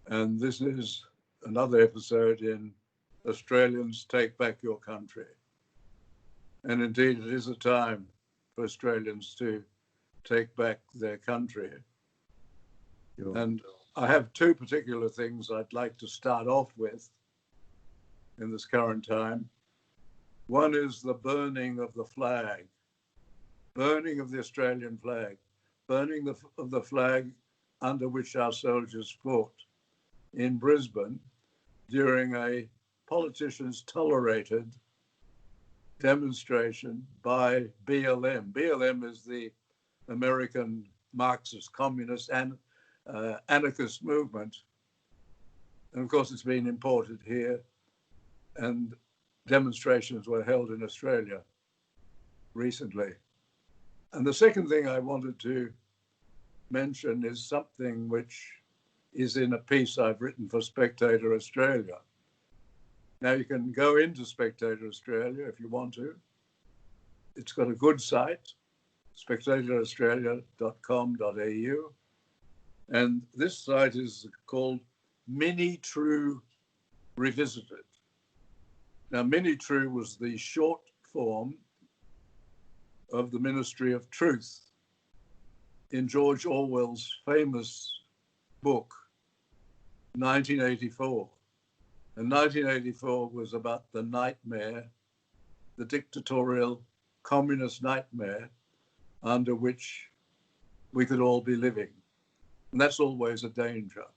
And this is another episode in Australians Take Back Your Country. And indeed, it is a time for Australians to take back their country. Sure. And I have two particular things I'd like to start off with in this current time. One is the burning of the flag, burning of the Australian flag, burning of the flag under which our soldiers fought in Brisbane during a politicians tolerated demonstration by BLM. BLM is the American Marxist, communist, and anarchist movement. And of course, it's been imported here, and demonstrations were held in Australia recently. And the second thing I wanted to mention is something which is in a piece I've written for Spectator Australia. Now, you can go into Spectator Australia if you want to. It's got a good site, spectatoraustralia.com.au. And this site is called Mini True Revisited. Now, Mini True was the short form of the Ministry of Truth in George Orwell's famous book, 1984. And 1984 was about the nightmare, the dictatorial communist nightmare under which we could all be living. And that's always a danger.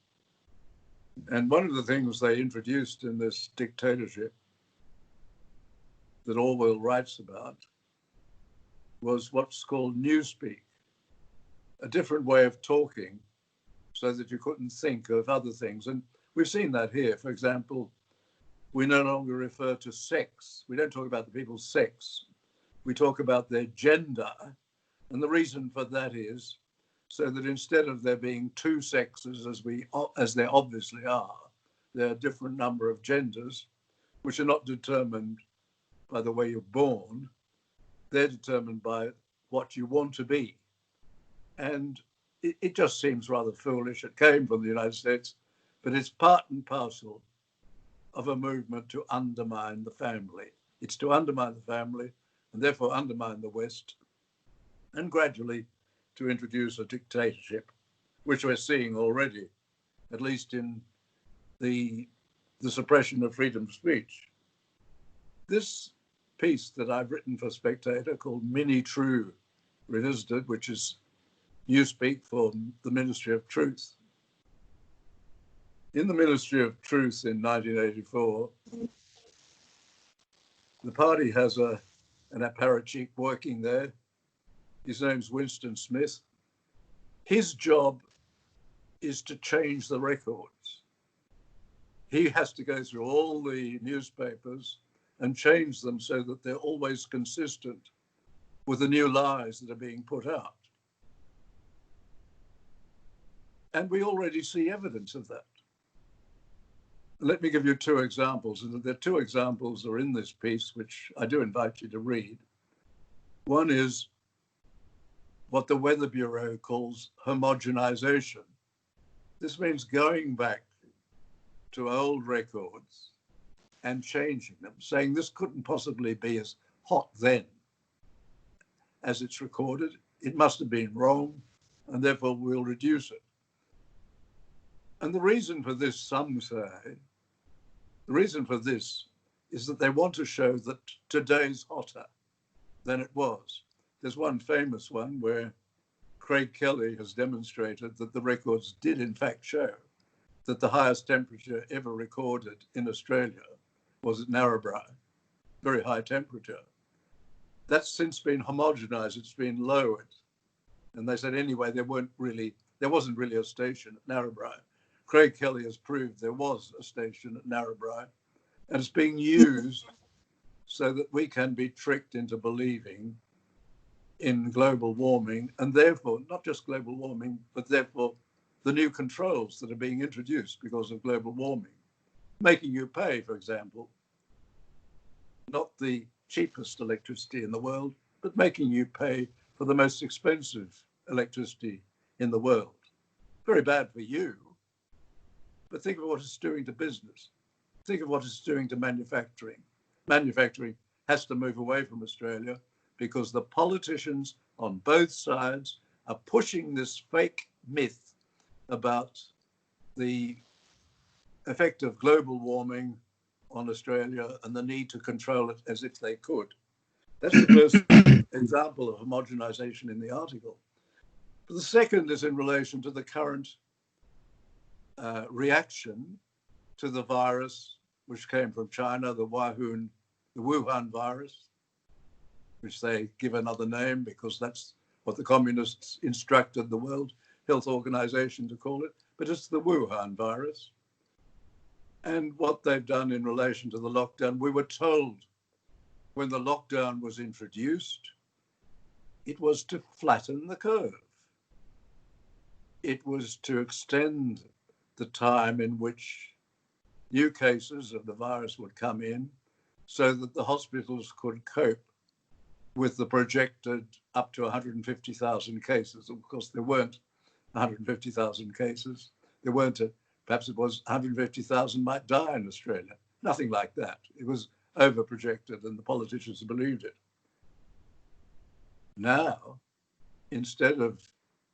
And one of the things they introduced in this dictatorship that Orwell writes about was what's called newspeak, a different way of talking so that you couldn't think of other things. And we've seen that here. For example, we no longer refer to sex. We don't talk about the people's sex. We talk about their gender. And the reason for that is so that instead of there being two sexes, as there obviously are, there are a different number of genders, which are not determined by the way you're born. They're determined by what you want to be. And it just seems rather foolish. It came from the United States, but it's part and parcel of a movement to undermine the family. It's to undermine the family and therefore undermine the West, and gradually to introduce a dictatorship, which we're seeing already, at least in the suppression of freedom of speech. This piece that I've written for Spectator called Mini True Revisited, which is newspeak for the Ministry of Truth. In the Ministry of Truth in 1984, the party has an apparatchik working there. His name's Winston Smith. His job is to change the records. He has to go through all the newspapers and change them so that they're always consistent with the new lies that are being put out. And we already see evidence of that. Let me give you two examples, and the two examples are in this piece, which I do invite you to read. One is what the Weather Bureau calls homogenization. This means going back to old records and changing them, saying this couldn't possibly be as hot then as it's recorded. It must have been wrong, and therefore we'll reduce it. And the reason for this, some say, the reason for this is that they want to show that today's hotter than it was. There's one famous one where Craig Kelly has demonstrated that the records did in fact show that the highest temperature ever recorded in Australia was at Narrabri, very high temperature. That's since been homogenized, it's been lowered. And they said anyway, there wasn't really a station at Narrabri. Craig Kelly has proved there was a station at Narrabri, and it's being used so that we can be tricked into believing in global warming, and therefore not just global warming, but therefore the new controls that are being introduced because of global warming, making you pay, for example, not the cheapest electricity in the world, but making you pay for the most expensive electricity in the world. Very bad for you, But think of what it's doing to business. Think of what it's doing to manufacturing. Manufacturing has to move away from Australia because the politicians on both sides are pushing this fake myth about the effect of global warming on Australia and the need to control it as if they could. That's the first example of homogenization in the article. But the second is in relation to the current reaction to the virus, which came from China, the Wuhan virus, which they give another name because that's what the communists instructed the World Health Organization to call it, but it's the Wuhan virus. And what they've done in relation to the lockdown, we were told when the lockdown was introduced, it was to flatten the curve. It was to extend the time in which new cases of the virus would come in so that the hospitals could cope with the projected up to 150,000 cases. Of course, there weren't 150,000 cases. There weren't, perhaps it was 150,000 might die in Australia. Nothing like that. It was over-projected and the politicians believed it. Now, instead of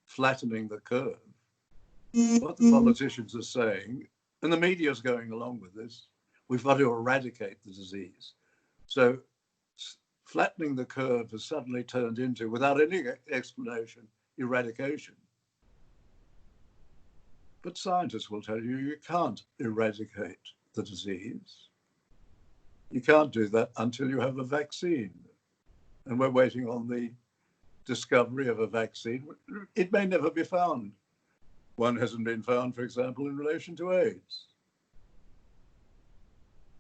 flattening the curve, what the politicians are saying, and the media is going along with this, we've got to eradicate the disease. So flattening the curve has suddenly turned into, without any explanation, eradication. But scientists will tell you you can't eradicate the disease. You can't do that until you have a vaccine. And we're waiting on the discovery of a vaccine. It may never be found. One hasn't been found, for example, in relation to AIDS.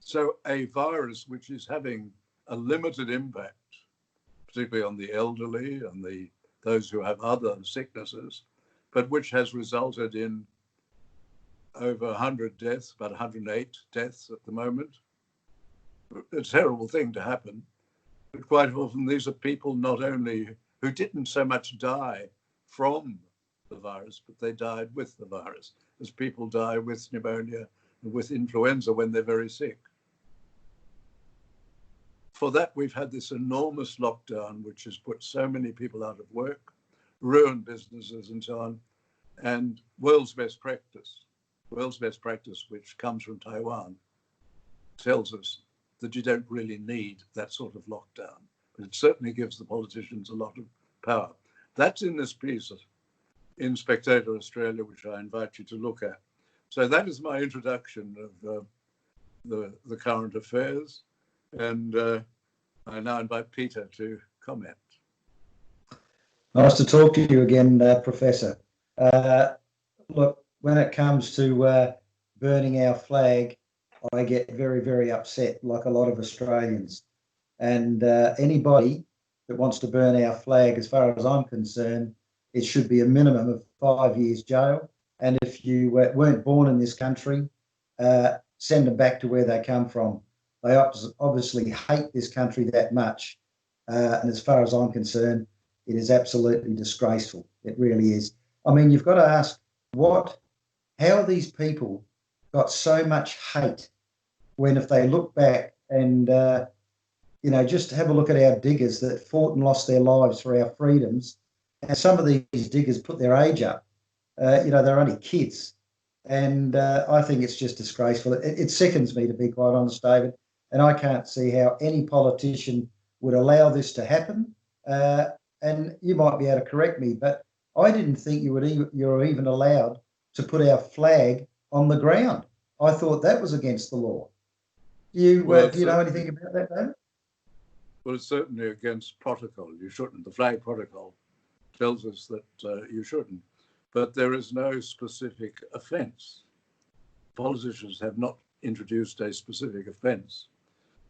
So a virus which is having a limited impact, particularly on the elderly and those who have other sicknesses, but which has resulted in over 100 deaths, about 108 deaths at the moment. A terrible thing to happen. But quite often these are people not only who didn't so much die from the virus, but they died with the virus, as people die with pneumonia and with influenza when they're very sick. For that, we've had this enormous lockdown, which has put so many people out of work, ruined businesses and so on, and world's best practice, which comes from Taiwan, tells us that you don't really need that sort of lockdown. But it certainly gives the politicians a lot of power. That's in this piece in Spectator Australia, which I invite you to look at. So that is my introduction of the current affairs. And I now invite Peter to comment. Nice to talk to you again, Professor. Look, when it comes to burning our flag, I get very, very upset, like a lot of Australians. And anybody that wants to burn our flag, as far as I'm concerned, it should be a minimum of 5 years jail. And if you weren't born in this country, send them back to where they come from. They obviously hate this country that much. And as far as I'm concerned, it is absolutely disgraceful. It really is. I mean, you've got to ask how these people got so much hate when, if they look back and, just have a look at our diggers that fought and lost their lives for our freedoms. And some of these diggers put their age up. They're only kids. And I think it's just disgraceful. It sickens me, to be quite honest, David. And I can't see how any politician would allow this to happen. And you might be able to correct me, but I didn't think you were even allowed to put our flag on the ground. I thought that was against the law. Do you know anything about that, David? Well, it's certainly against protocol. You shouldn't. The flag protocol tells us that you shouldn't. But there is no specific offence. Politicians have not introduced a specific offence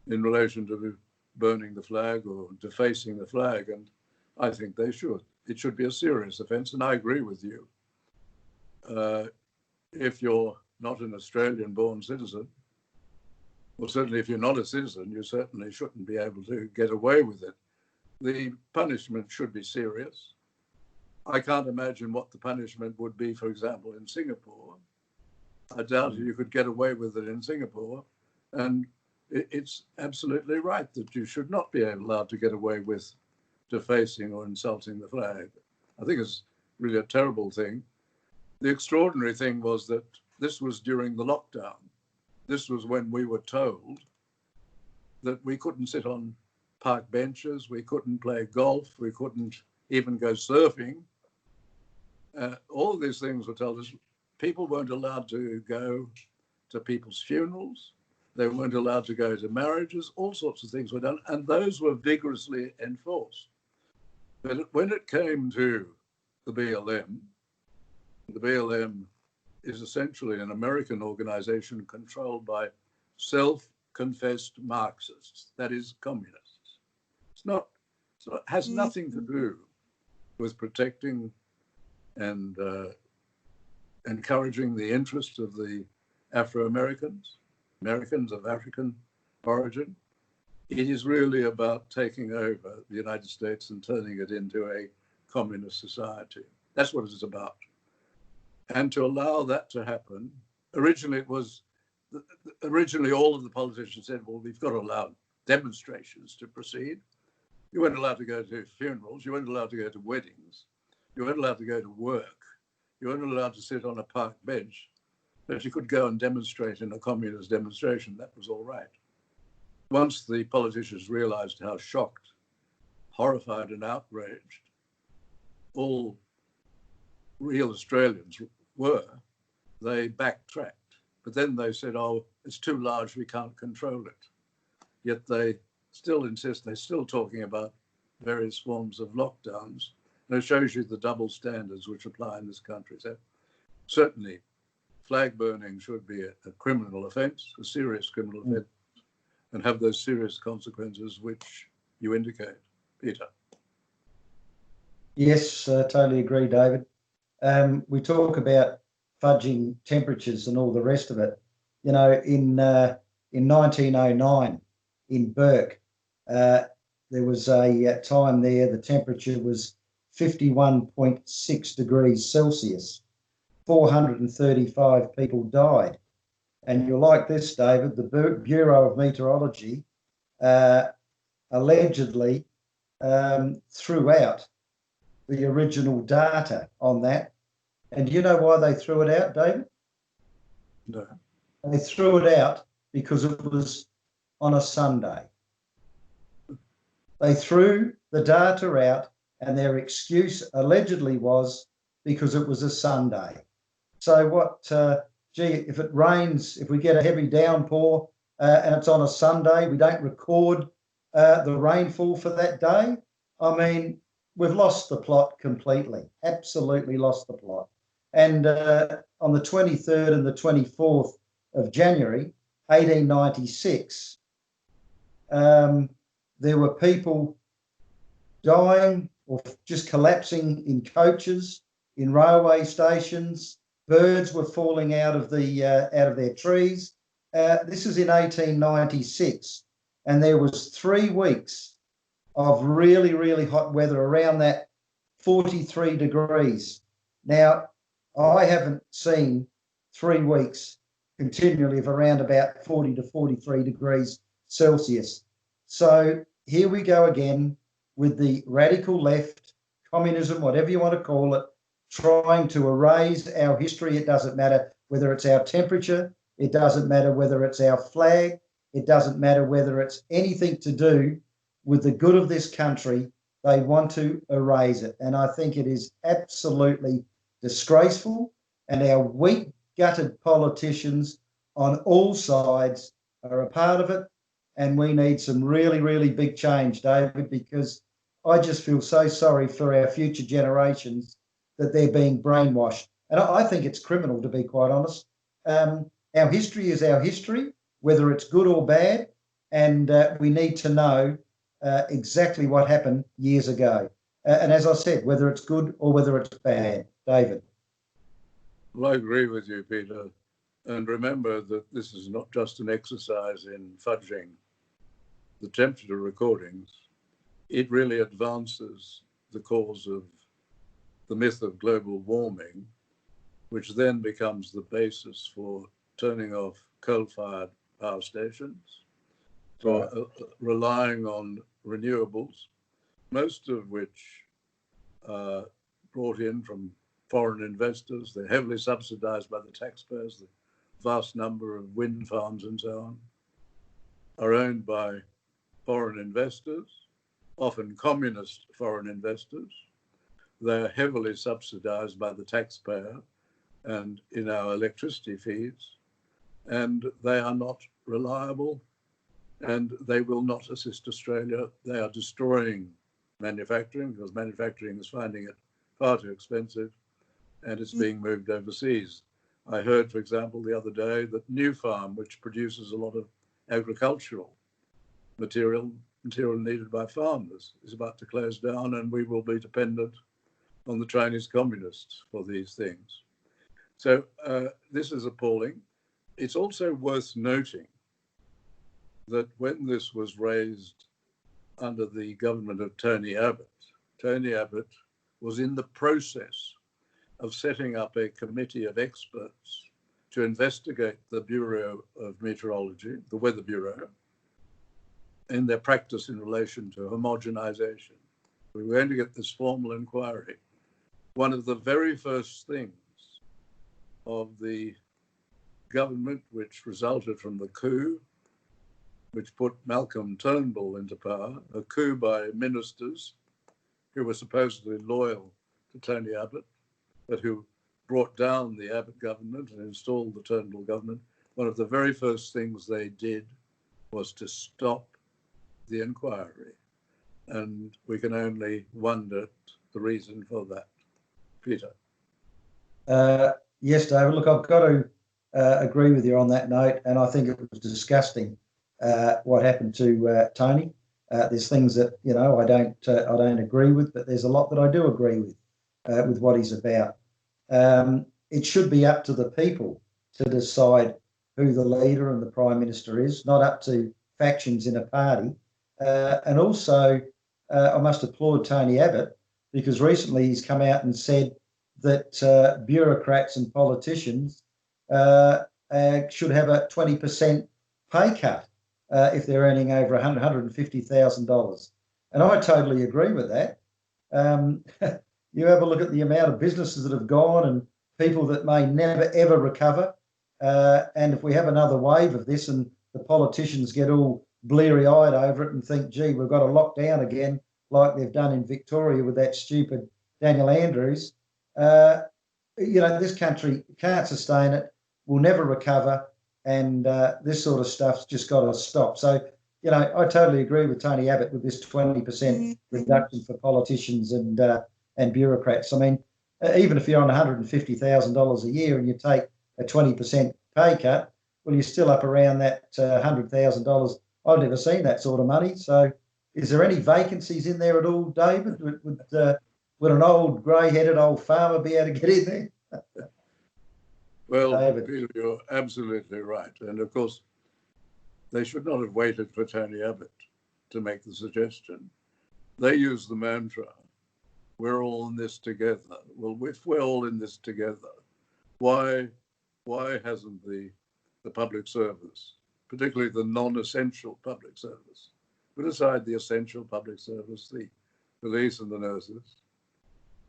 in relation to burning the flag or defacing the flag, and I think they should. It should be a serious offence, and I agree with you. If you're not an Australian-born citizen, well, certainly if you're not a citizen, you certainly shouldn't be able to get away with it. The punishment should be serious. I can't imagine what the punishment would be, for example, in Singapore, I doubt if you could get away with it in Singapore. And it's absolutely right that you should not be allowed to get away with defacing or insulting the flag. I think it's really a terrible thing. The extraordinary thing was that this was during the lockdown. This was when we were told that we couldn't sit on park benches, we couldn't play golf, we couldn't even go surfing. All these things were told us. People weren't allowed to go to people's funerals. They weren't allowed to go to marriages. All sorts of things were done, and those were vigorously enforced. But when it came to the BLM is essentially an American organization controlled by self-confessed Marxists, that is, communists. It has nothing to do with protecting and encouraging the interests of the Afro-Americans, Americans of African origin. It is really about taking over the United States and turning it into a communist society. That's what it is about. And to allow that to happen, originally all of the politicians said, well, we've got to allow demonstrations to proceed. You weren't allowed to go to funerals. You weren't allowed to go to weddings. You weren't allowed to go to work. You weren't allowed to sit on a park bench. But you could go and demonstrate in a communist demonstration. That was all right. Once the politicians realized how shocked, horrified, and outraged all real Australians were, they backtracked. But then they said, oh, it's too large, we can't control it. Yet they still insist, they're still talking about various forms of lockdowns. And it shows you the double standards which apply in this country. So certainly, flag burning should be a criminal offence, a serious criminal offence, and have those serious consequences which you indicate. Peter. Yes, totally agree, David. We talk about fudging temperatures and all the rest of it. You know, in 1909 in Burke, there was a time there the temperature was 51.6 degrees Celsius. 435 people died. And you're like this, David, the Bureau of Meteorology allegedly threw out the original data on that. And do you know why they threw it out, David? No. They threw it out because it was on a Sunday. They threw the data out and their excuse allegedly was because it was a Sunday. So what, if it rains, if we get a heavy downpour and it's on a Sunday, we don't record the rainfall for that day. I mean, we've lost the plot completely, absolutely lost the plot. And on the 23rd and the 24th of January, 1896, there were people dying or just collapsing in coaches, in railway stations. Birds were falling out of their trees. This is in 1896, and there was 3 weeks of really, really hot weather around that 43 degrees. Now, I haven't seen 3 weeks continually of around about 40 to 43 degrees Celsius. So here we go again with the radical left, communism, whatever you want to call it, trying to erase our history. It doesn't matter whether it's our temperature. It doesn't matter whether it's our flag. It doesn't matter whether it's anything to do with the good of this country. They want to erase it. And I think it is absolutely disgraceful. And our weak-gutted politicians on all sides are a part of it. And we need some really, really big change, David, because I just feel so sorry for our future generations that they're being brainwashed. And I think it's criminal, to be quite honest. Our history is our history, whether it's good or bad, and we need to know exactly what happened years ago. And as I said, whether it's good or whether it's bad. David. Well, I agree with you, Peter. And remember that this is not just an exercise in fudging the temperature recordings. It really advances the cause of the myth of global warming which then becomes the basis for turning off coal-fired power stations, for relying on renewables, most of which are brought in from foreign investors. They're heavily subsidized by the taxpayers. The vast number of wind farms and so on are owned by foreign investors, often communist foreign investors. They're heavily subsidized by the taxpayer and in our electricity feeds, and they are not reliable, and they will not assist Australia. They are destroying manufacturing, because manufacturing is finding it far too expensive, and it's being moved overseas. I heard, for example, the other day that New Farm, which produces a lot of agricultural material needed by farmers, is about to close down, and we will be dependent on the Chinese communists for these things. So this is appalling. It's also worth noting that when this was raised under the government of Tony Abbott was in the process of setting up a committee of experts to investigate the Bureau of Meteorology, the Weather Bureau, in their practice in relation to homogenization. We were going to get this formal inquiry. One of the very first things of the government, which resulted from the coup, which put Malcolm Turnbull into power, a coup by ministers who were supposedly loyal to Tony Abbott, but who brought down the Abbott government and installed the Turnbull government. One of the very first things they did was to stop the inquiry. And we can only wonder the reason for that. Peter. Yes, David. Look, I've got to agree with you on that note, and I think it was disgusting what happened to Tony. There's things that I don't agree with, but there's a lot that I do agree with what he's about. It should be up to the people to decide who the leader and the Prime Minister is, not up to factions in a party. And also, I must applaud Tony Abbott, because recently he's come out and said that bureaucrats and politicians should have a 20% pay cut if they're earning over $150,000. And I totally agree with that. You have a look at the amount of businesses that have gone and people that may never, ever recover. And if we have another wave of this and the politicians get all bleary-eyed over it and think, gee, we've got to lock down again like they've done in Victoria with that stupid Daniel Andrews, this country can't sustain it, will never recover, and this sort of stuff's just got to stop. So, I totally agree with Tony Abbott with this 20% reduction for politicians and bureaucrats. I mean, even if you're on $150,000 a year and you take a 20% pay cut, well, you're still up around that $100,000. I've never seen that sort of money. So is there any vacancies in there at all, David? Would an old grey-headed old farmer be able to get in there? Well, David. Peter, you're absolutely right. And of course, they should not have waited for Tony Abbott to make the suggestion. They use the mantra, we're all in this together. Well, if we're all in this together, why hasn't the public service, particularly the non-essential public service, put aside the essential public service, the police and the nurses,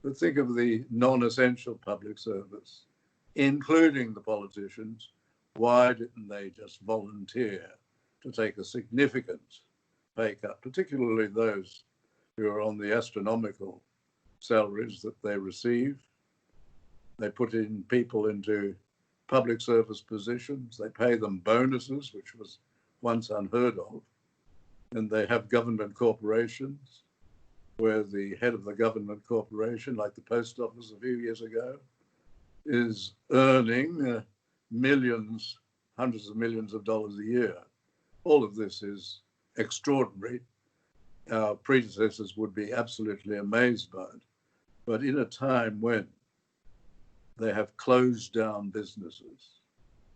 but think of the non-essential public service, including the politicians. Why didn't they just volunteer to take a significant pay cut, particularly those who are on the astronomical salaries that they receive? They put in people into public service positions. They pay them bonuses, which was once unheard of. And they have government corporations where the head of the government corporation, like the post office a few years ago, is earning millions, hundreds of millions of dollars a year. All of this is extraordinary. Our predecessors would be absolutely amazed by it. But in a time when they have closed down businesses,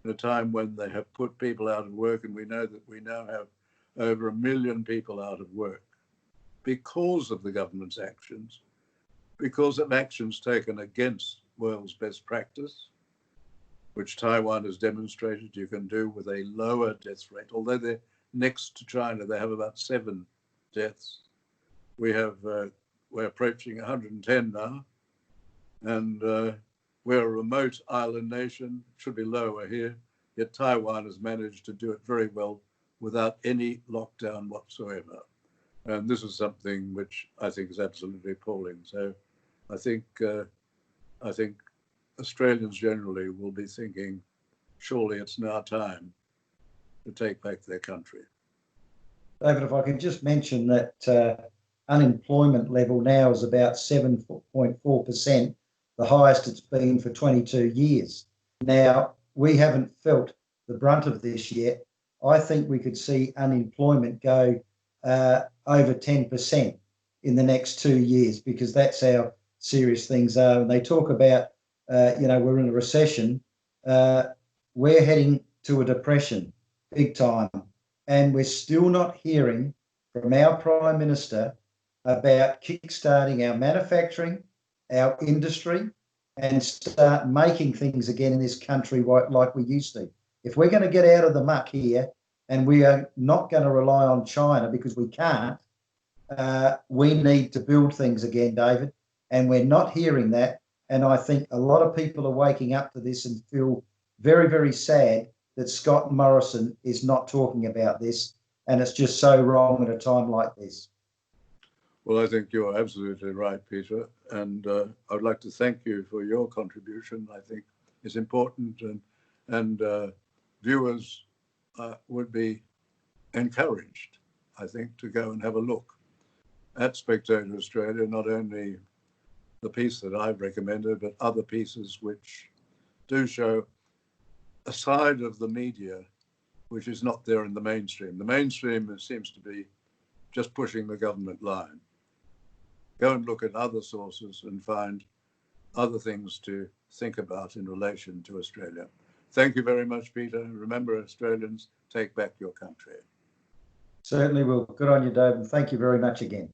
in a time when they have put people out of work, and we know that we now have over 1 million people out of work because of the government's actions, because of actions taken against world's best practice, which Taiwan has demonstrated you can do with a lower death rate. Although they're next to China, they have about 7 deaths. We're approaching 110 now, and we're a remote island nation, should be lower here, yet Taiwan has managed to do it very well without any lockdown whatsoever. And this is something which I think is absolutely appalling. So I think Australians generally will be thinking, surely it's now time to take back their country. David, if I could just mention that unemployment level now is about 7.4%, the highest it's been for 22 years. Now, we haven't felt the brunt of this yet. I think we could see unemployment go over 10% in the next 2 years, because that's how serious things are. And they talk about, we're in a recession. We're heading to a depression, big time. And we're still not hearing from our Prime Minister about kickstarting our manufacturing, our industry, and start making things again in this country like we used to. If we're going to get out of the muck here, and we are not going to rely on China because we can't, we need to build things again, David, and we're not hearing that. And I think a lot of people are waking up to this and feel very, very sad that Scott Morrison is not talking about this, and it's just so wrong at a time like this. Well, I think you're absolutely right, Peter, and I would like to thank you for your contribution. I think it's important, and viewers would be encouraged, I think, to go and have a look at Spectator Australia, not only the piece that I've recommended, but other pieces which do show a side of the media which is not there in the mainstream. The mainstream seems to be just pushing the government line. Go and look at other sources and find other things to think about in relation to Australia. Thank you very much, Peter. Remember, Australians, take back your country. Certainly will. Good on you, David. Thank you very much again.